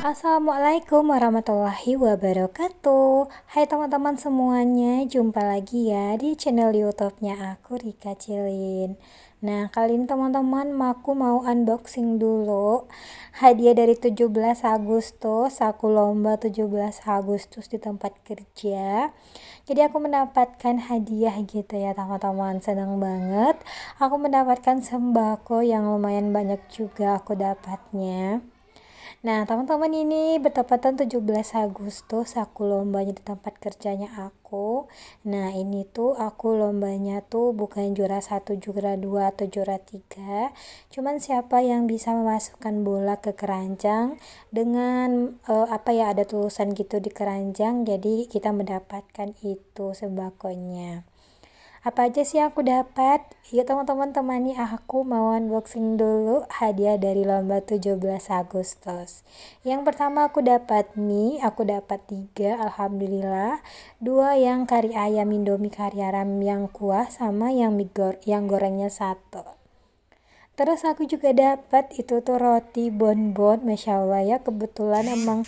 Assalamualaikum warahmatullahi wabarakatuh. Hai teman-teman semuanya, jumpa lagi ya di channel YouTube-nya aku, Rika Cilin. Nah, kali ini teman-teman aku mau unboxing dulu hadiah dari 17 Agustus. Aku lomba 17 Agustus di tempat kerja. Jadi aku mendapatkan hadiah gitu ya teman-teman. Senang banget. Aku mendapatkan sembako yang lumayan banyak juga aku dapatnya. Nah, teman-teman, ini bertepatan 17 Agustus aku lombanya di tempat kerjanya aku. Nah, ini tuh aku lombanya tuh bukan juara 1, juara 2 atau juara 3. Cuman siapa yang bisa memasukkan bola ke keranjang dengan ada tulisan gitu di keranjang. Jadi kita mendapatkan itu sembakonya. Apa aja sih aku dapat? Yuk teman-teman, temani aku mau unboxing dulu hadiah dari lomba 17 Agustus. Yang pertama aku dapat mie, aku dapat 3, alhamdulillah. 2 yang kari ayam Indomie kari ayam yang kuah, sama yang yang gorengnya 1. Terus aku juga dapat itu tuh roti bonbon, masya Allah ya, kebetulan emang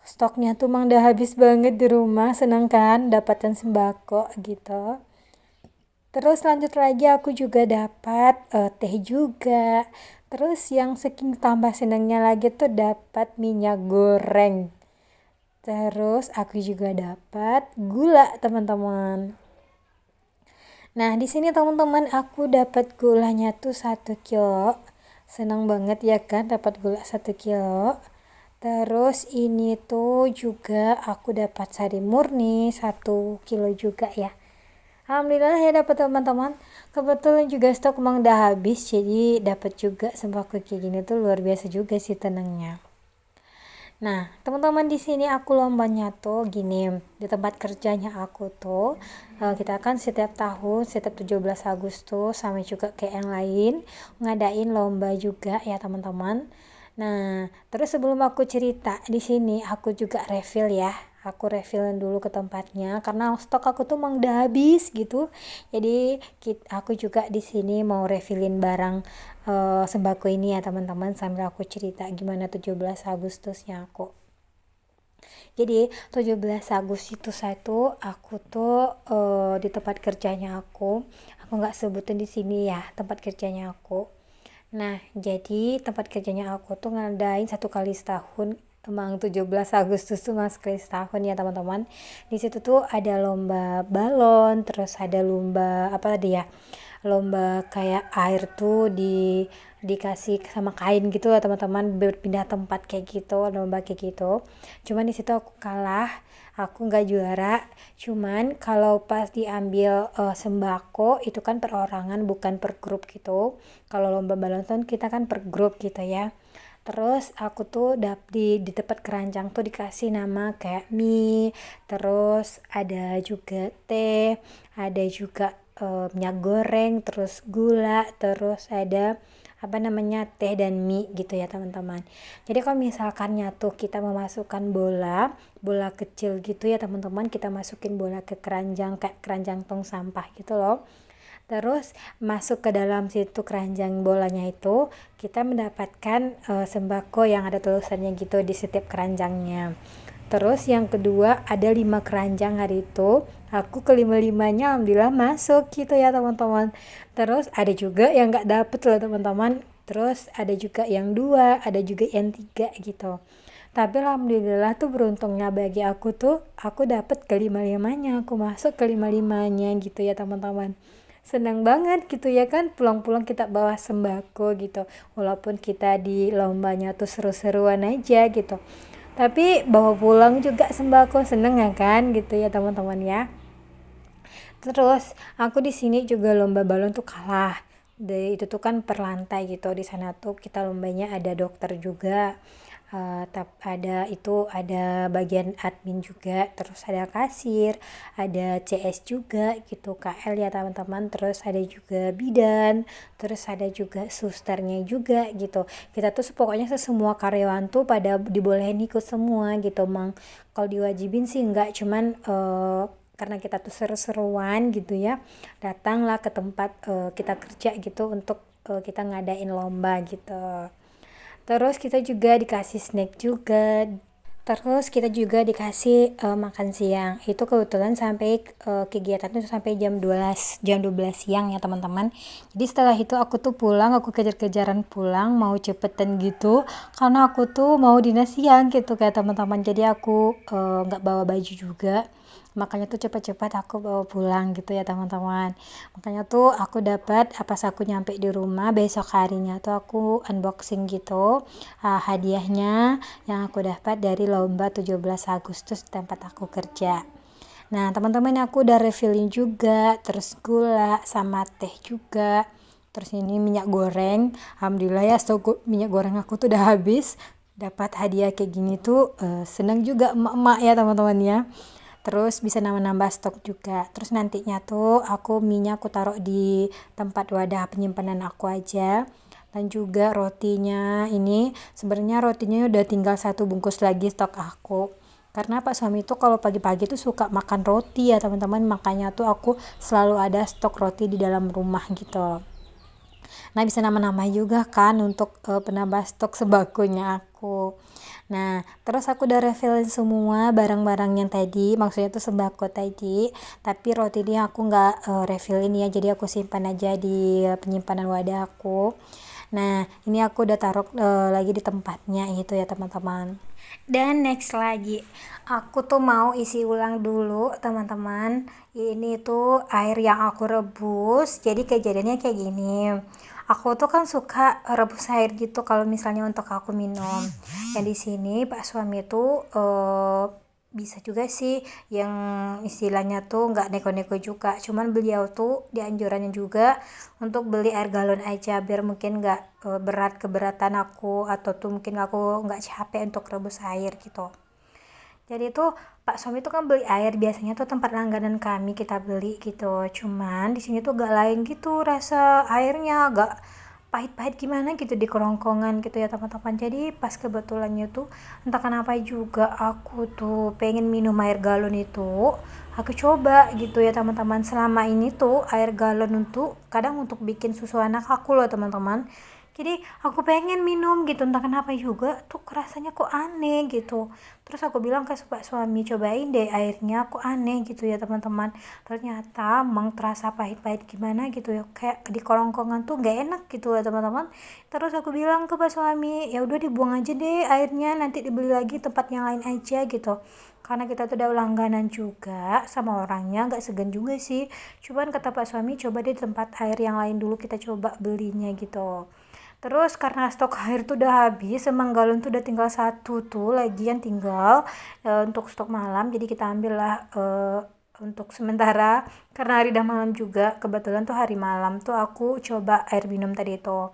stoknya tuh emang udah habis banget di rumah. Seneng kan dapatan sembako gitu. Terus lanjut lagi aku juga dapat teh juga. Terus yang saking tambah senangnya lagi tuh dapat minyak goreng. Terus aku juga dapat gula teman-teman. Nah, di sini teman-teman aku dapat gulanya tuh 1 kilo. Senang banget ya kan dapat gula 1 kilo. Terus ini tuh juga aku dapat sari murni 1 kilo juga ya. Alhamdulillah ya dapat teman-teman. Kebetulan juga stok emang udah habis, jadi dapat juga sembako kayak gini tuh luar biasa juga sih tenangnya. Nah, teman-teman, di sini aku lombanya tuh gini, di tempat kerjanya aku tuh kita kan setiap tahun, setiap 17 Agustus sama juga kayak yang lain ngadain lomba juga ya teman-teman. Nah, terus sebelum aku cerita di sini, aku juga refill ya. Aku refillin dulu ke tempatnya karena stok aku tuh emang udah habis gitu. Jadi aku juga di sini mau refillin barang sembako ini ya teman-teman, sambil aku cerita gimana 17 Agustusnya aku. Jadi 17 Agustus itu aku tuh di tempat kerjanya aku nggak sebutin di sini ya tempat kerjanya aku. Nah, jadi tempat kerjanya aku tuh ngadain 1 kali setahun. Emang 17 Agustus tuh mas sekali setahun ya teman-teman. Di situ tuh ada lomba balon, terus ada lomba lomba kayak air tuh dikasih sama kain gitu lah teman-teman, berpindah tempat kayak gitu, lomba kayak gitu. Cuman di situ aku kalah, aku nggak juara. Cuman kalau pas diambil sembako itu kan perorangan bukan per grup gitu. Kalau lomba balon kita kan per grup gitu ya. Terus aku tuh di tempat keranjang tuh dikasih nama kayak mie, terus ada juga teh, ada juga minyak goreng, terus gula, terus ada teh dan mie gitu ya teman-teman. Jadi kalau misalkan nyatu kita memasukkan bola kecil gitu ya teman-teman, kita masukin bola ke keranjang kayak keranjang tong sampah gitu loh. Terus masuk ke dalam situ keranjang bolanya itu, kita mendapatkan sembako yang ada tulisannya gitu di setiap keranjangnya. Terus yang kedua ada 5 keranjang hari itu, aku kelima-limanya alhamdulillah masuk gitu ya teman-teman. Terus ada juga yang nggak dapet loh teman-teman. Terus ada juga yang 2, ada juga yang 3 gitu. Tapi alhamdulillah tuh beruntungnya bagi aku tuh aku dapet kelima-limanya, aku masuk kelima-limanya gitu ya teman-teman. Senang banget gitu ya kan, pulang-pulang kita bawa sembako gitu, walaupun kita di lombanya tuh seru-seruan aja gitu, tapi bawa pulang juga sembako, seneng ya kan gitu ya teman-teman ya. Terus aku di sini juga lomba balon tuh kalah. Dari itu tuh kan per lantai gitu. Di sana tuh kita lombanya ada dokter juga. Ada bagian admin juga, terus ada kasir, ada CS juga gitu, KL ya teman-teman, terus ada juga bidan, terus ada juga susternya juga gitu. Kita tuh pokoknya semua karyawan tuh pada dibolehin ikut semua gitu. Mang kalau diwajibin sih enggak, cuman karena kita tuh seru-seruan gitu ya, datanglah ke tempat kita kerja gitu untuk kita ngadain lomba gitu. Terus kita juga dikasih snack juga. Terus kita juga dikasih makan siang. Itu kebetulan sampai kegiatan itu sampai jam 12 siang ya teman-teman. Jadi setelah itu aku tuh pulang, aku kejar-kejaran pulang, mau cepetan gitu. Karena aku tuh mau dinas siang gitu kayak teman-teman. Jadi aku nggak bawa baju juga. Makanya tuh cepat-cepat aku bawa pulang gitu ya teman-teman. Makanya tuh aku dapat pas aku nyampe di rumah besok harinya tuh aku unboxing gitu hadiahnya yang aku dapat dari lomba 17 Agustus tempat aku kerja. Nah teman-teman aku udah refilling juga, terus gula sama teh juga. Terus ini minyak goreng, alhamdulillah ya stok minyak goreng aku tuh udah habis. Dapat hadiah kayak gini tuh seneng juga emak-emak ya teman-teman ya. Terus bisa nambah-nambah stok juga. Terus nantinya tuh aku minyak aku taruh di tempat wadah penyimpanan aku aja. Dan juga rotinya ini sebenarnya rotinya udah tinggal 1 bungkus lagi stok aku. Karena Pak suami tuh kalau pagi-pagi tuh suka makan roti ya teman-teman, makanya tuh aku selalu ada stok roti di dalam rumah gitu. Nah bisa nambah-nambah juga kan untuk penambah stok sembakonya aku. Nah terus aku udah refillin semua barang-barang yang tadi, maksudnya tuh sembako tadi, tapi roti ini aku nggak refillin ya, jadi aku simpan aja di penyimpanan wadah aku. Nah ini aku udah taruh lagi di tempatnya gitu ya teman-teman. Dan next lagi aku tuh mau isi ulang dulu teman-teman, ini tuh air yang aku rebus. Jadi kejadiannya kayak gini, aku tuh kan suka rebus air gitu kalau misalnya untuk aku minum. Yang di sini Pak suami tuh bisa juga sih yang istilahnya tuh nggak neko-neko juga, cuman beliau tuh dianjurannya juga untuk beli air galon aja biar mungkin nggak keberatan aku, atau tuh mungkin aku nggak capek untuk rebus air gitu. Jadi tuh Pak suami tuh kan beli air biasanya tuh tempat langganan kami kita beli gitu. Cuman di sini tuh gak lain gitu rasa airnya, gak pahit-pahit gimana gitu di kerongkongan gitu ya teman-teman. Jadi pas kebetulannya tuh entah kenapa juga aku tuh pengen minum air galon itu. Aku coba gitu ya teman-teman. Selama ini tuh air galon untuk kadang untuk bikin susu anak aku loh teman-teman. Jadi aku pengen minum gitu, entah kenapa juga tuh rasanya kok aneh gitu. Terus aku bilang ke Pak suami, cobain deh airnya, kok aneh gitu ya teman-teman. Ternyata emang terasa pahit-pahit gimana gitu ya, kayak di kerongkongan tuh gak enak gitu ya teman-teman. Terus aku bilang ke Pak suami, ya udah dibuang aja deh airnya, nanti dibeli lagi tempat yang lain aja gitu. Karena kita tuh udah langganan juga sama orangnya, gak segan juga sih. Cuman kata Pak suami, coba deh tempat air yang lain dulu kita coba belinya gitu. Terus karena stok air tuh udah habis, emang galon tuh udah tinggal 1 tuh lagi yang tinggal untuk stok malam. Jadi kita ambil lah untuk sementara karena hari udah malam juga. Kebetulan tuh hari malam tuh aku coba air minum tadi itu.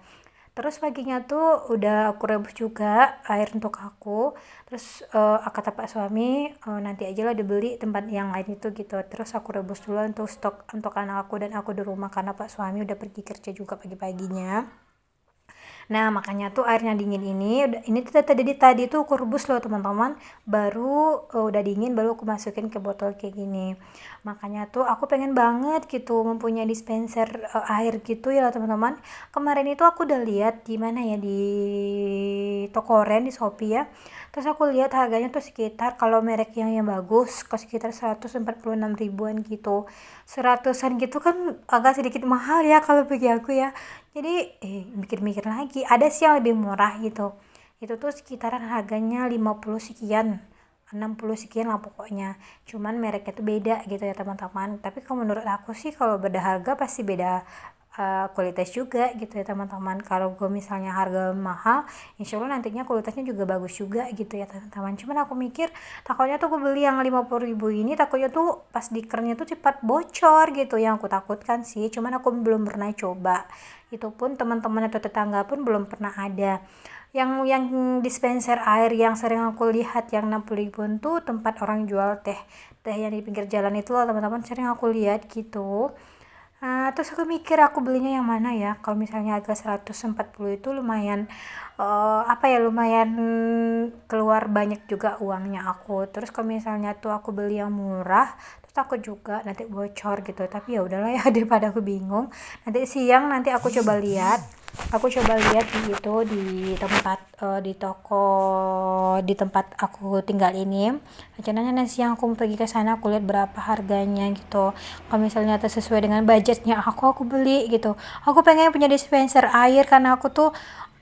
Terus paginya tuh udah aku rebus juga air untuk aku. Terus kata Pak suami nanti aja lah dibeli tempat yang lain itu gitu. Terus aku rebus dulu untuk stok untuk anak aku dan aku di rumah karena Pak suami udah pergi kerja juga pagi-paginya. Nah makanya tuh airnya dingin ini tuh tadi tuh aku rebus loh teman-teman, baru udah dingin baru aku masukin ke botol kayak gini. Makanya tuh aku pengen banget gitu mempunyai dispenser air gitu ya teman-teman. Kemarin itu aku udah lihat di mana ya, di toko oren di Shopee ya. Terus aku lihat harganya tuh sekitar kalau merek yang bagus ke sekitar 146 ribuan gitu. 100-an gitu kan agak sedikit mahal ya kalau bagi aku ya. Jadi mikir-mikir lagi, ada sih yang lebih murah gitu. Itu tuh sekitaran harganya 50 sekian, 60 sekian lah pokoknya. Cuman mereknya tuh beda gitu ya teman-teman. Tapi kalau menurut aku sih kalau beda harga pasti beda kualitas juga gitu ya teman-teman. Kalau gue misalnya harga mahal, insya Allah nantinya kualitasnya juga bagus juga gitu ya teman-teman. Cuman aku mikir takutnya tuh gue beli yang 50 ribu ini, takutnya tuh pas dikernya tuh cepat bocor gitu, yang aku takutkan sih. Cuman aku belum pernah coba, itu pun teman-teman atau tetangga pun belum pernah ada. Yang dispenser air yang sering aku lihat yang 60 ribuan tuh tempat orang jual teh yang di pinggir jalan itu loh teman-teman, sering aku lihat gitu. Terus aku mikir aku belinya yang mana ya, kalau misalnya harga 140 itu lumayan lumayan keluar banyak juga uangnya aku. Terus kalau misalnya tuh aku beli yang murah terus takut juga nanti bocor gitu, tapi ya udahlah ya daripada aku bingung. Nanti siang aku coba lihat aku coba lihat di tempat di toko di tempat aku tinggal ini. Rencananya nanti siang aku mau pergi ke sana, aku lihat berapa harganya gitu. Kalau misalnya sesuai dengan budgetnya aku beli gitu. Aku pengen punya dispenser air karena aku tuh,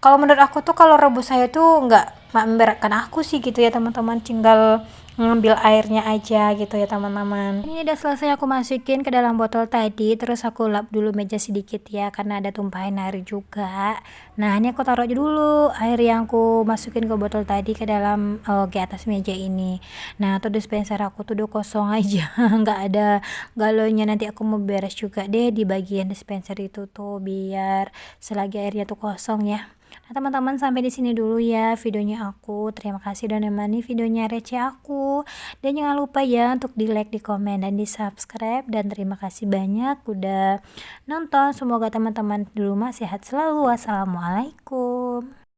kalau menurut aku tuh kalau rebus air tuh nggak memberatkan aku sih gitu ya teman-teman, tinggal ngambil airnya aja gitu ya teman-teman. Ini udah selesai aku masukin ke dalam botol tadi, terus aku lap dulu meja sedikit ya karena ada tumpahan air juga. Nah ini aku taruh aja dulu air yang aku masukin ke botol tadi ke dalam ke atas meja ini. Nah tuh dispenser aku tuh udah kosong aja, nggak ada galonnya. Nanti aku mau beres juga deh di bagian dispenser itu tuh biar selagi airnya tuh kosong ya. Nah teman-teman, sampai di sini dulu ya videonya aku. Terima kasih udah nemani videonya receh aku. Dan jangan lupa ya untuk di like, di komen, dan di subscribe. Dan terima kasih banyak udah nonton. Semoga teman-teman di rumah sehat selalu. Wassalamualaikum.